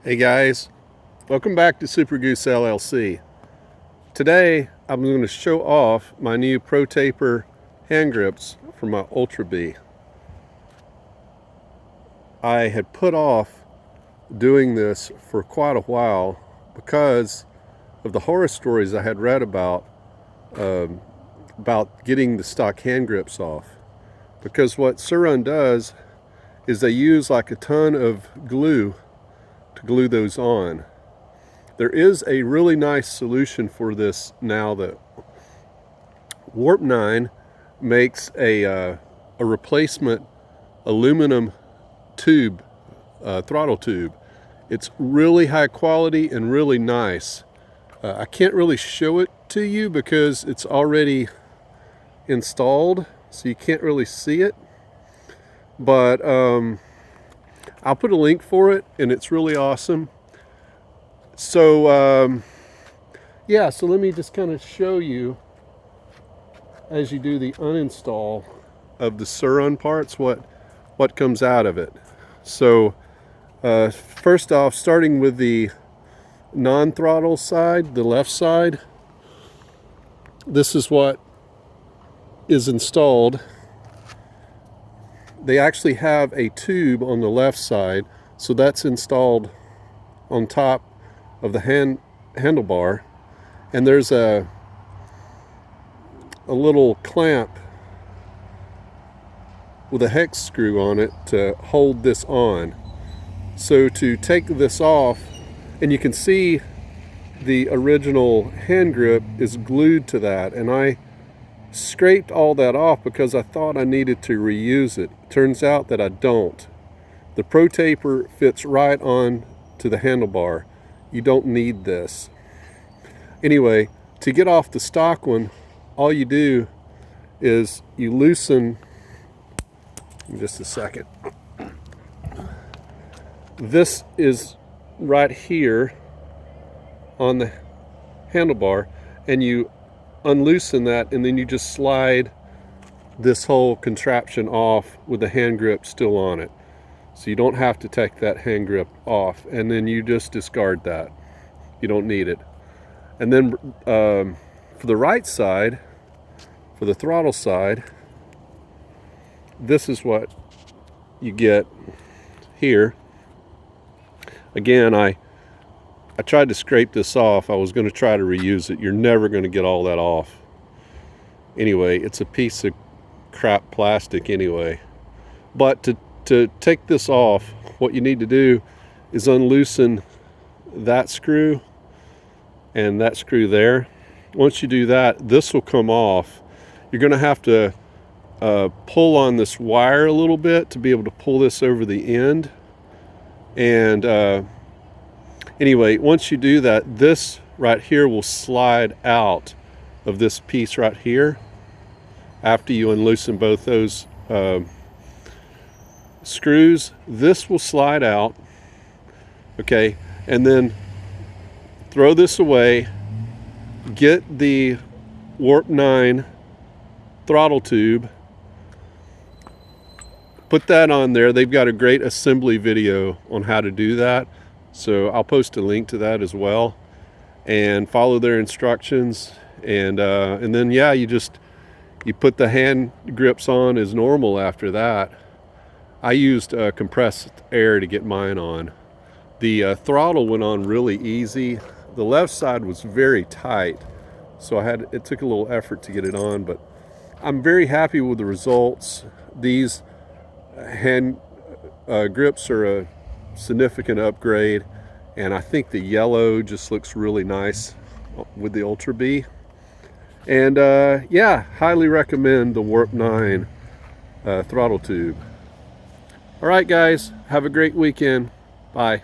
Hey guys, welcome back to SUPERGOOSE-LLC. Today I'm going to show off my new Pro Taper hand grips for my Ultra B. I had put off doing this for quite a while because of the horror stories I had read about getting the stock hand grips off. Because what Surron does is they use like a ton of glue to glue those on. There is a really nice solution for this now that Warp 9 makes a replacement aluminum tube, throttle tube. It's really high quality and really nice. I can't really show it to you because it's already installed, so you can't really see it. But I'll put a link for it, and it's really awesome. So yeah, so let me just kind of show you as you do the uninstall of the Surron parts what comes out of it. So first off, starting with the non-throttle side, the left side, this is what is installed. They actually have a tube on the left side, so that's installed on top of the handlebar, and there's a little clamp with a hex screw on it to hold this on. So to take this off, and you can see the original hand grip is glued to that, and I scraped all that off because I thought I needed to reuse it. Turns out that I don't. The Pro Taper fits right on to the handlebar. You don't need this. Anyway, to get off the stock one, all you do is you loosen, just a second. This is right here on the handlebar, and you unloosen that, and then you just slide this whole contraption off with the hand grip still on it. So you don't have to take that hand grip off, and then you just discard that. You don't need it. And then for the right side, for the throttle side, this is what you get here. Again, I tried to scrape this off. I was going to try to reuse it. You're never going to get all that off. Anyway, it's a piece of crap plastic anyway. But to take this off, what you need to do is unloosen that screw and that screw there. Once you do that, this will come off. You're going to have to pull on this wire a little bit to be able to pull this over the end. And anyway, once you do that, this right here will slide out of this piece right here after you unloosen both those screws. This will slide out, okay, and then throw this away, get the Warp 9 throttle tube, put that on there. They've got a great assembly video on how to do that, so I'll post a link to that as well, and follow their instructions, and then yeah, you put the hand grips on as normal after that. I used compressed air to get mine on. The throttle went on really easy. The left side was very tight, so it took a little effort to get it on, but I'm very happy with the results. These hand grips are a significant upgrade, and I think the yellow just looks really nice with the Ultra B. And yeah, highly recommend the Warp 9 throttle tube. All right guys, have a great weekend. Bye.